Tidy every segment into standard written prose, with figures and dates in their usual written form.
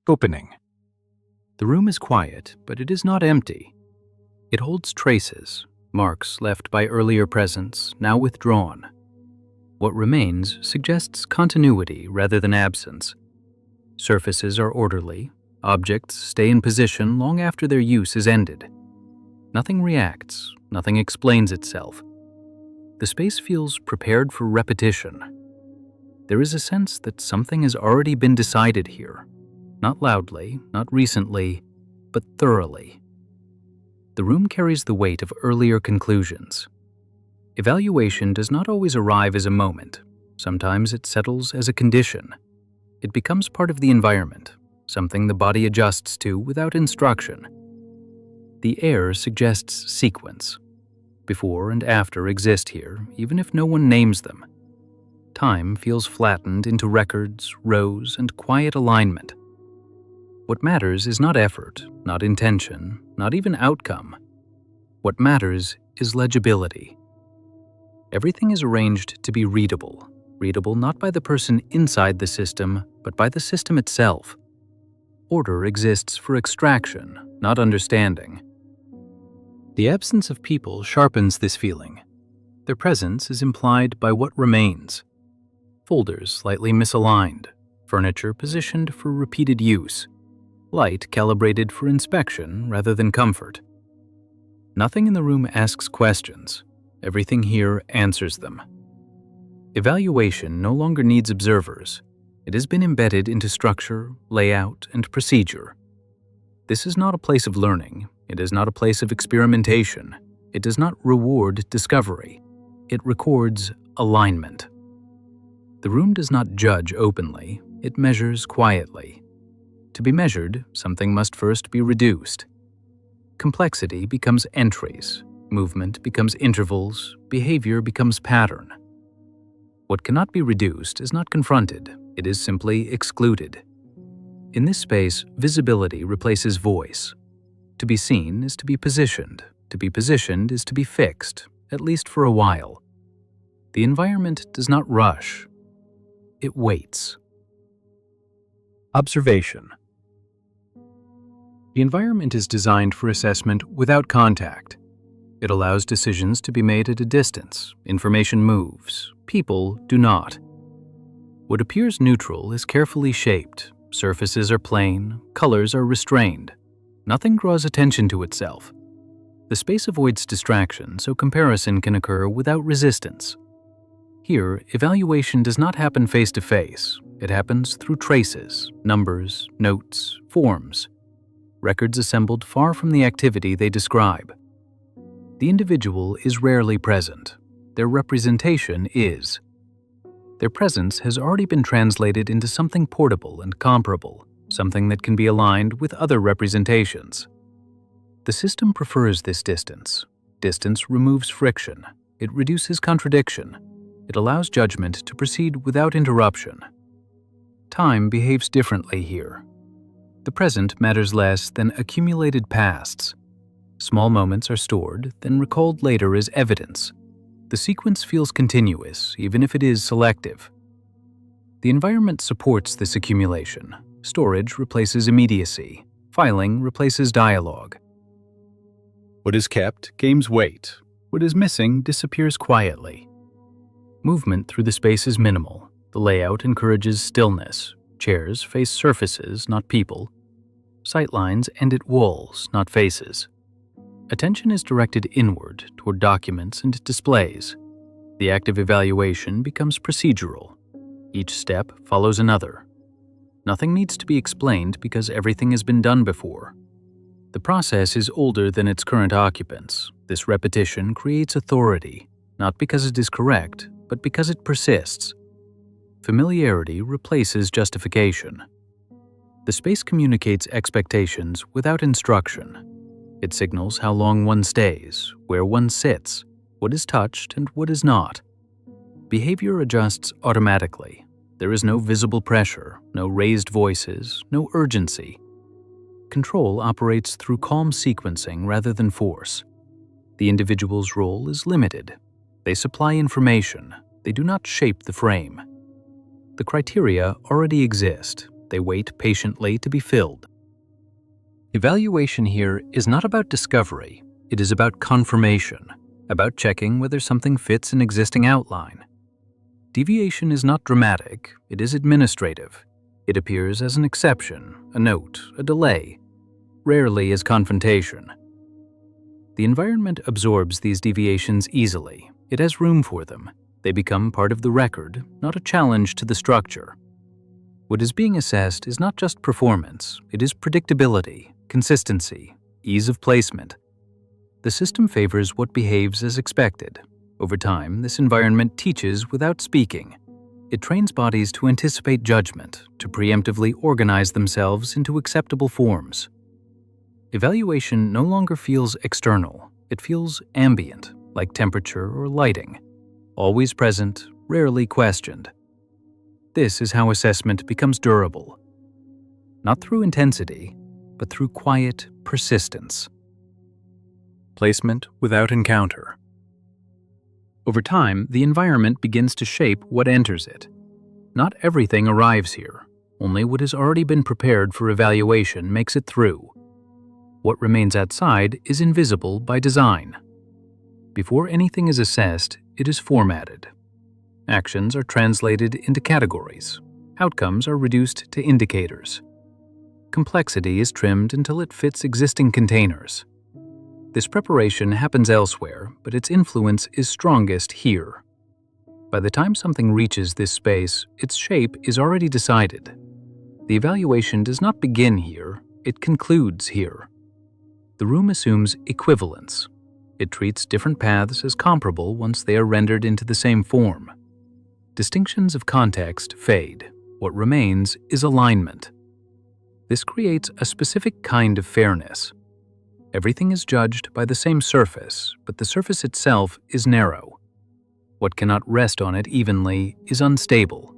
Opening. The room is quiet, but it is not empty. It holds traces, marks left by earlier presence, now withdrawn. What remains suggests continuity rather than absence. Surfaces are orderly. Objects stay in position long after their use is ended. Nothing reacts, nothing explains itself. The space feels prepared for repetition. There is a sense that something has already been decided here. Not loudly, not recently, but thoroughly. The room carries the weight of earlier conclusions. Evaluation does not always arrive as a moment. Sometimes it settles as a condition. It becomes part of the environment, something the body adjusts to without instruction. The air suggests sequence. Before and after exist here, even if no one names them. Time feels flattened into records, rows, and quiet alignment. What matters is not effort, not intention, not even outcome. What matters is legibility. Everything is arranged to be readable not by the person inside the system, but by the system itself. Order exists for extraction, not understanding. The absence of people sharpens this feeling. Their presence is implied by what remains. Folders slightly misaligned, furniture positioned for repeated use, light calibrated for inspection rather than comfort. Nothing in the room asks questions. Everything here answers them. Evaluation no longer needs observers. It has been embedded into structure, layout, and procedure. This is not a place of learning. It is not a place of experimentation. It does not reward discovery. It records alignment. The room does not judge openly. It measures quietly. To be measured, something must first be reduced. Complexity becomes entries. Movement becomes intervals. Behavior becomes pattern. What cannot be reduced is not confronted. It is simply excluded. In this space, visibility replaces voice. To be seen is to be positioned. To be positioned is to be fixed, at least for a while. The environment does not rush. It waits. Observation. The environment is designed for assessment without contact. It allows decisions to be made at a distance. Information moves. People do not. What appears neutral is carefully shaped. Surfaces are plain. Colors are restrained. Nothing draws attention to itself. The space avoids distraction, so comparison can occur without resistance. Here, evaluation does not happen face-to-face. It happens through traces, numbers, notes, forms. Records assembled far from the activity they describe. The individual is rarely present. Their representation is. Their presence has already been translated into something portable and comparable, something that can be aligned with other representations. The system prefers this distance. Distance removes friction. It reduces contradiction. It allows judgment to proceed without interruption. Time behaves differently here. The present matters less than accumulated pasts. Small moments are stored, then recalled later as evidence. The sequence feels continuous, even if it is selective. The environment supports this accumulation. Storage replaces immediacy. Filing replaces dialogue. What is kept gains weight. What is missing disappears quietly. Movement through the space is minimal. The layout encourages stillness. Chairs face surfaces, not people. Sightlines end at walls, not faces. Attention is directed inward, toward documents and displays. The active evaluation becomes procedural. Each step follows another. Nothing needs to be explained because everything has been done before. The process is older than its current occupants. This repetition creates authority, not because it is correct, but because it persists. Familiarity replaces justification. The space communicates expectations without instruction. It signals how long one stays, where one sits, what is touched and what is not. Behavior adjusts automatically. There is no visible pressure, no raised voices, no urgency. Control operates through calm sequencing rather than force. The individual's role is limited. They supply information. They do not shape the frame. The criteria already exist. They wait patiently to be filled. Evaluation here is not about discovery. It is about confirmation, about checking whether something fits an existing outline. Deviation is not dramatic, it is administrative. It appears as an exception, a note, a delay, rarely as confrontation. The environment absorbs these deviations easily. It has room for them. They become part of the record, not a challenge to the structure. What is being assessed is not just performance, it is predictability, consistency, ease of placement. The system favors what behaves as expected. Over time, this environment teaches without speaking. It trains bodies to anticipate judgment, to preemptively organize themselves into acceptable forms. Evaluation no longer feels external. It feels ambient, like temperature or lighting. Always present, rarely questioned. This is how assessment becomes durable. Not through intensity, but through quiet persistence. Placement without encounter. Over time, the environment begins to shape what enters it. Not everything arrives here. Only what has already been prepared for evaluation makes it through. What remains outside is invisible by design. Before anything is assessed, it is formatted. Actions are translated into categories. Outcomes are reduced to indicators. Complexity is trimmed until it fits existing containers. This preparation happens elsewhere, but its influence is strongest here. By the time something reaches this space, its shape is already decided. The evaluation does not begin here, it concludes here. The room assumes equivalence. It treats different paths as comparable once they are rendered into the same form. Distinctions of context fade. What remains is alignment. This creates a specific kind of fairness. Everything is judged by the same surface, but the surface itself is narrow. What cannot rest on it evenly is unstable.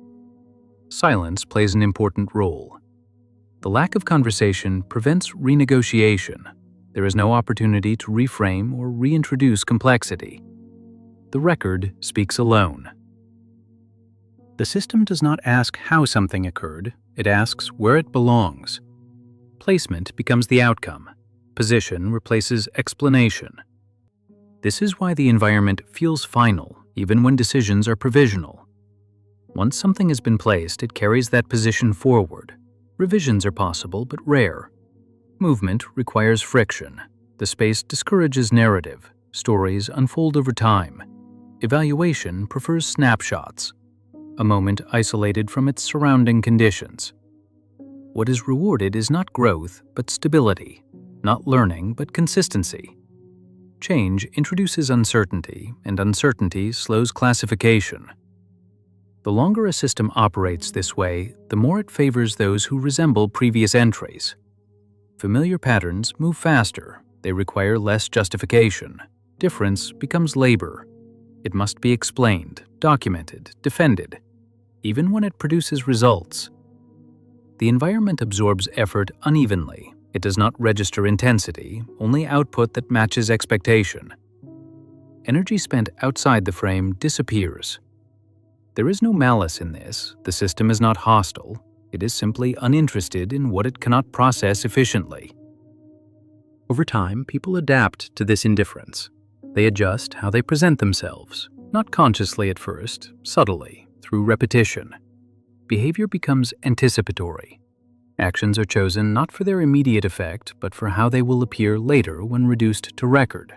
Silence plays an important role. The lack of conversation prevents renegotiation. There is no opportunity to reframe or reintroduce complexity. The record speaks alone. The system does not ask how something occurred, it asks where it belongs. Placement becomes the outcome. Position replaces explanation. This is why the environment feels final, even when decisions are provisional. Once something has been placed, it carries that position forward. Revisions are possible, but rare. Movement requires friction. The space discourages narrative. Stories unfold over time. Evaluation prefers snapshots, a moment isolated from its surrounding conditions. What is rewarded is not growth, but stability, not learning, but consistency. Change introduces uncertainty, and uncertainty slows classification. The longer a system operates this way, the more it favors those who resemble previous entries. Familiar patterns move faster. They require less justification. Difference becomes labor. It must be explained, documented, defended, even when it produces results. The environment absorbs effort unevenly. It does not register intensity, only output that matches expectation. Energy spent outside the frame disappears. There is no malice in this. The system is not hostile. It is simply uninterested in what it cannot process efficiently. Over time, people adapt to this indifference. They adjust how they present themselves, not consciously at first, subtly, through repetition. Behavior becomes anticipatory. Actions are chosen not for their immediate effect, but for how they will appear later when reduced to record.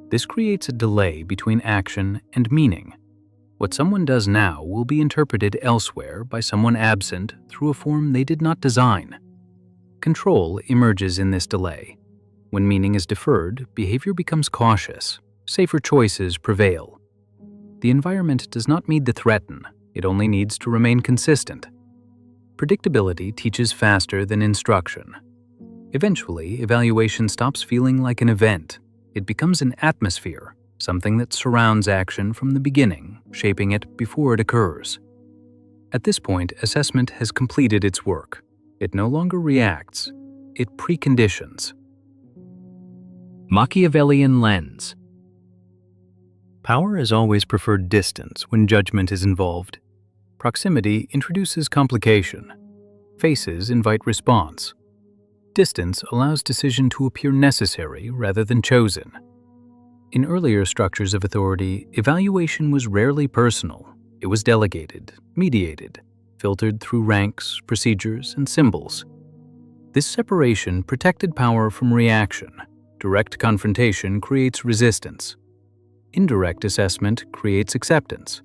This creates a delay between action and meaning. What someone does now will be interpreted elsewhere by someone absent through a form they did not design. Control emerges in this delay. When meaning is deferred, behavior becomes cautious. Safer choices prevail. The environment does not need to threaten. It only needs to remain consistent. Predictability teaches faster than instruction. Eventually, evaluation stops feeling like an event. It becomes an atmosphere, something that surrounds action from the beginning, shaping it before it occurs. At this point, assessment has completed its work. It no longer reacts, it preconditions. Machiavellian lens. Power has always preferred distance when judgment is involved. Proximity introduces complication. Faces invite response. Distance allows decision to appear necessary rather than chosen. In earlier structures of authority, evaluation was rarely personal. It was delegated, mediated, filtered through ranks, procedures, and symbols. This separation protected power from reaction. Direct confrontation creates resistance. Indirect assessment creates acceptance.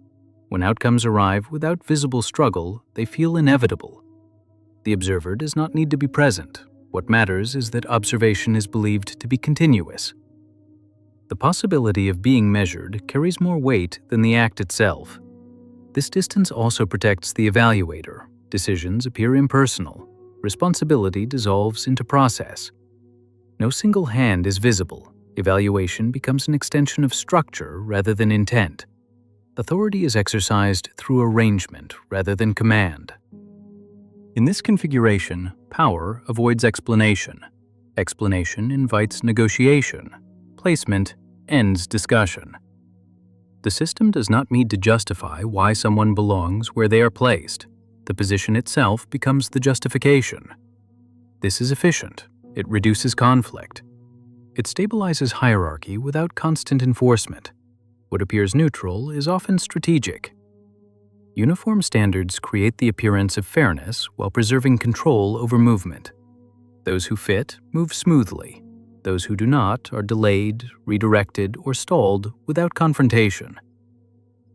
When outcomes arrive without visible struggle, they feel inevitable. The observer does not need to be present. What matters is that observation is believed to be continuous. The possibility of being measured carries more weight than the act itself. This distance also protects the evaluator. Decisions appear impersonal. Responsibility dissolves into process. No single hand is visible. Evaluation becomes an extension of structure rather than intent. Authority is exercised through arrangement rather than command. In this configuration, power avoids explanation. Explanation invites negotiation. Placement ends discussion. The system does not need to justify why someone belongs where they are placed. The position itself becomes the justification. This is efficient. It reduces conflict. It stabilizes hierarchy without constant enforcement. What appears neutral is often strategic. Uniform standards create the appearance of fairness while preserving control over movement. Those who fit move smoothly. Those who do not are delayed, redirected, or stalled without confrontation.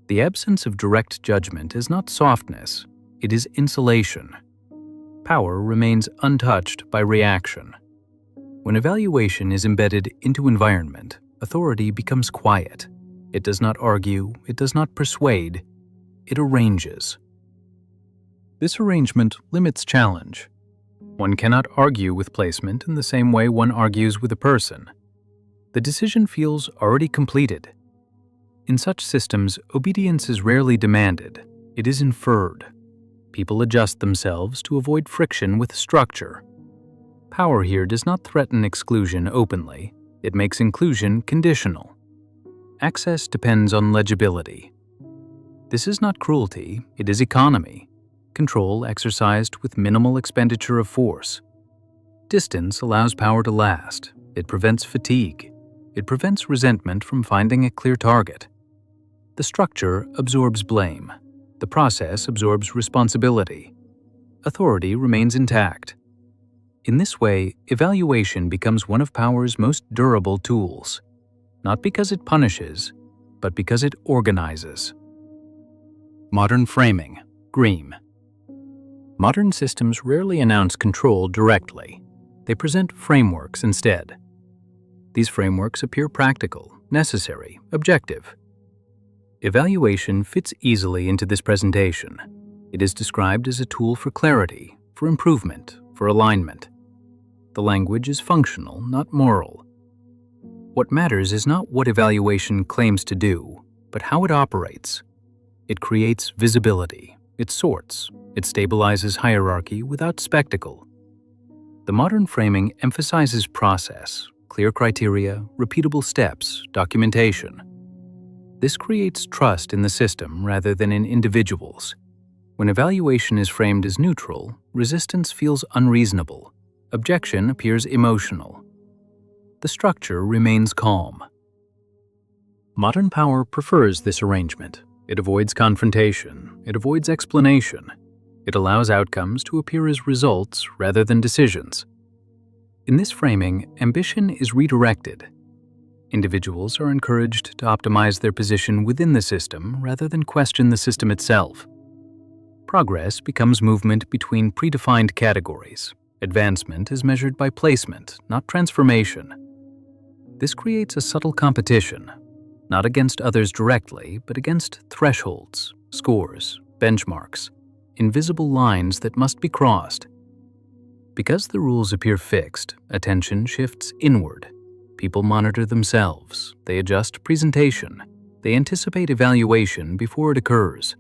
The absence of direct judgment is not softness, it is insulation. Power remains untouched by reaction. When evaluation is embedded into environment, authority becomes quiet. It does not argue, it does not persuade, it arranges. This arrangement limits challenge. One cannot argue with placement in the same way one argues with a person. The decision feels already completed. In such systems, obedience is rarely demanded. It is inferred. People adjust themselves to avoid friction with structure. Power here does not threaten exclusion openly. It makes inclusion conditional. Access depends on legibility. This is not cruelty, it is economy. Control exercised with minimal expenditure of force. Distance allows power to last. It prevents fatigue. It prevents resentment from finding a clear target. The structure absorbs blame. The process absorbs responsibility. Authority remains intact. In this way, evaluation becomes one of power's most durable tools, not because it punishes, but because it organizes. Modern framing, Greem. Modern systems rarely announce control directly. They present frameworks instead. These frameworks appear practical, necessary, objective. Evaluation fits easily into this presentation. It is described as a tool for clarity, for improvement, for alignment. The language is functional, not moral. What matters is not what evaluation claims to do, but how it operates. It creates visibility, it sorts, it stabilizes hierarchy without spectacle. The modern framing emphasizes process, clear criteria, repeatable steps, documentation. This creates trust in the system rather than in individuals. When evaluation is framed as neutral, resistance feels unreasonable. Objection appears emotional. The structure remains calm. Modern power prefers this arrangement. It avoids confrontation. It avoids explanation. It allows outcomes to appear as results rather than decisions. In this framing, ambition is redirected. Individuals are encouraged to optimize their position within the system rather than question the system itself. Progress becomes movement between predefined categories. Advancement is measured by placement, not transformation. This creates a subtle competition, not against others directly, but against thresholds, scores, benchmarks, invisible lines that must be crossed. Because the rules appear fixed, attention shifts inward. People monitor themselves, they adjust presentation, they anticipate evaluation before it occurs.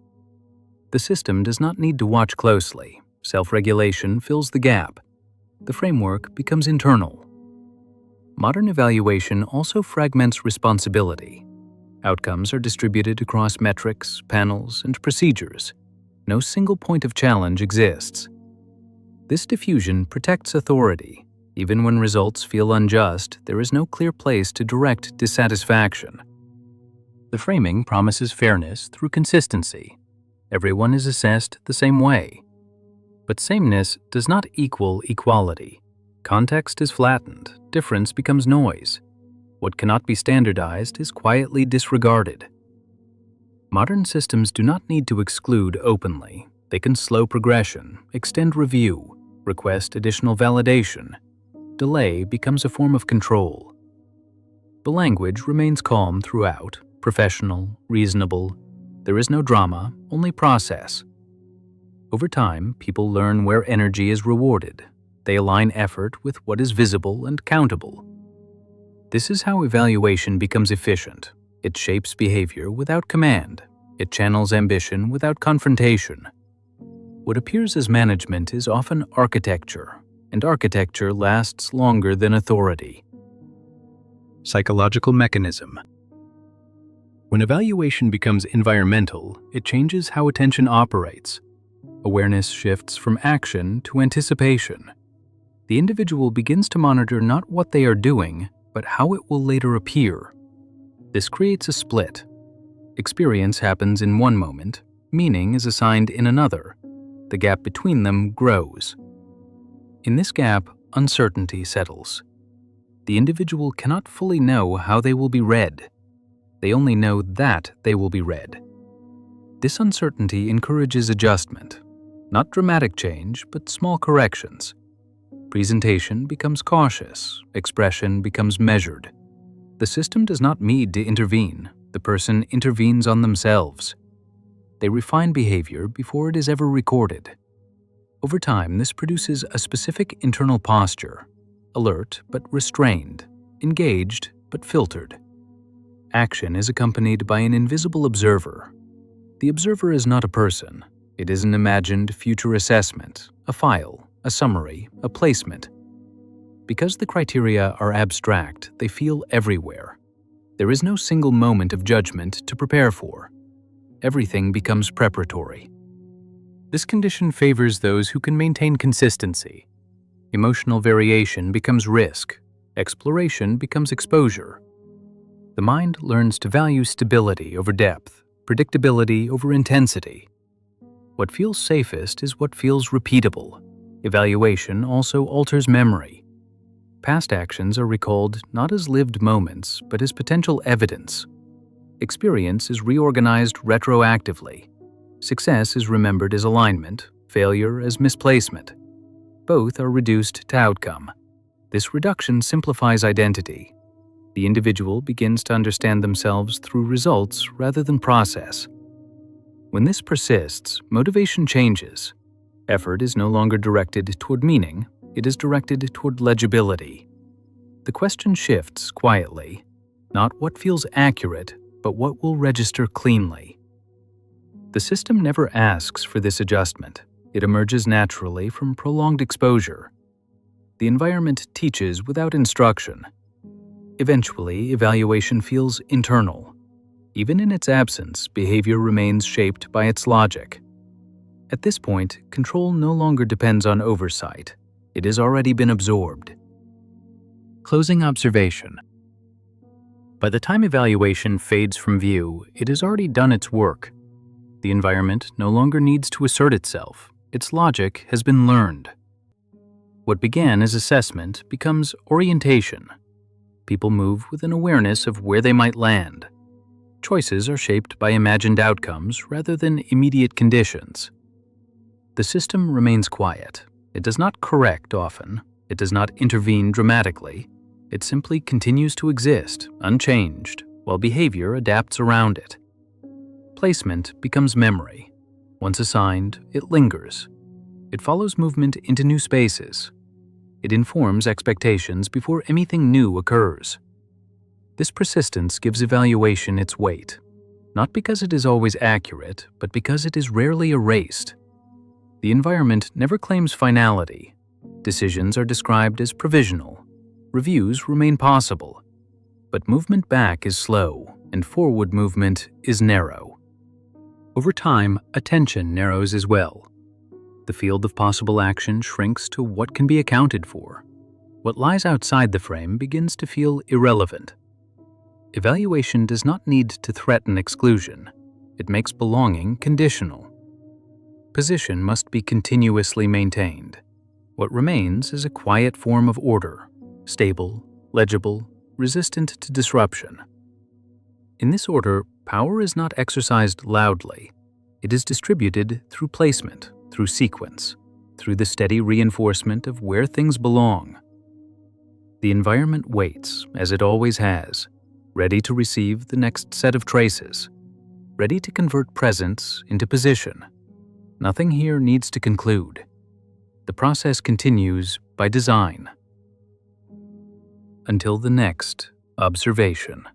The system does not need to watch closely. Self-regulation fills the gap. The framework becomes internal. Modern evaluation also fragments responsibility. Outcomes are distributed across metrics, panels, and procedures. No single point of challenge exists. This diffusion protects authority. Even when results feel unjust, there is no clear place to direct dissatisfaction. The framing promises fairness through consistency. Everyone is assessed the same way. But sameness does not equal equality. Context is flattened, difference becomes noise. What cannot be standardized is quietly disregarded. Modern systems do not need to exclude openly. They can slow progression, extend review, request additional validation. Delay becomes a form of control. The language remains calm throughout, professional, reasonable. There is no drama, only process. Over time, people learn where energy is rewarded. They align effort with what is visible and countable. This is how evaluation becomes efficient. It shapes behavior without command. It channels ambition without confrontation. What appears as management is often architecture, and architecture lasts longer than authority. Psychological mechanism. When evaluation becomes environmental, it changes how attention operates. Awareness shifts from action to anticipation. The individual begins to monitor not what they are doing, but how it will later appear. This creates a split. Experience happens in one moment, meaning is assigned in another. The gap between them grows. In this gap, uncertainty settles. The individual cannot fully know how they will be read. They only know that they will be read. This uncertainty encourages adjustment. Not dramatic change, but small corrections. Presentation becomes cautious. Expression becomes measured. The system does not need to intervene. The person intervenes on themselves. They refine behavior before it is ever recorded. Over time, this produces a specific internal posture, alert but restrained, engaged but filtered. Action is accompanied by an invisible observer. The observer is not a person. It is an imagined future assessment, a file, a summary, a placement. Because the criteria are abstract, they feel everywhere. There is no single moment of judgment to prepare for. Everything becomes preparatory. This condition favors those who can maintain consistency. Emotional variation becomes risk. Exploration becomes exposure. The mind learns to value stability over depth, predictability over intensity. What feels safest is what feels repeatable. Evaluation also alters memory. Past actions are recalled not as lived moments, but as potential evidence. Experience is reorganized retroactively. Success is remembered as alignment, failure as misplacement. Both are reduced to outcome. This reduction simplifies identity. The individual begins to understand themselves through results rather than process. When this persists, motivation changes. Effort is no longer directed toward meaning, it is directed toward legibility. The question shifts quietly, not what feels accurate, but what will register cleanly. The system never asks for this adjustment. It emerges naturally from prolonged exposure. The environment teaches without instruction. Eventually, evaluation feels internal. Even in its absence, behavior remains shaped by its logic. At this point, control no longer depends on oversight. It has already been absorbed. Closing observation. By the time evaluation fades from view, it has already done its work. The environment no longer needs to assert itself. Its logic has been learned. What began as assessment becomes orientation. People move with an awareness of where they might land. Choices are shaped by imagined outcomes rather than immediate conditions. The system remains quiet. It does not correct often. It does not intervene dramatically. It simply continues to exist, unchanged, while behavior adapts around it. Placement becomes memory. Once assigned, it lingers. It follows movement into new spaces. It informs expectations before anything new occurs. This persistence gives evaluation its weight, not because it is always accurate, but because it is rarely erased. The environment never claims finality. Decisions are described as provisional. Reviews remain possible. But movement back is slow, and forward movement is narrow. Over time, attention narrows as well. The field of possible action shrinks to what can be accounted for. What lies outside the frame begins to feel irrelevant. Evaluation does not need to threaten exclusion. It makes belonging conditional. Position must be continuously maintained. What remains is a quiet form of order, stable, legible, resistant to disruption. In this order, power is not exercised loudly. It is distributed through placement, through sequence, through the steady reinforcement of where things belong. The environment waits, as it always has, ready to receive the next set of traces, ready to convert presence into position. Nothing here needs to conclude. The process continues by design. Until the next observation.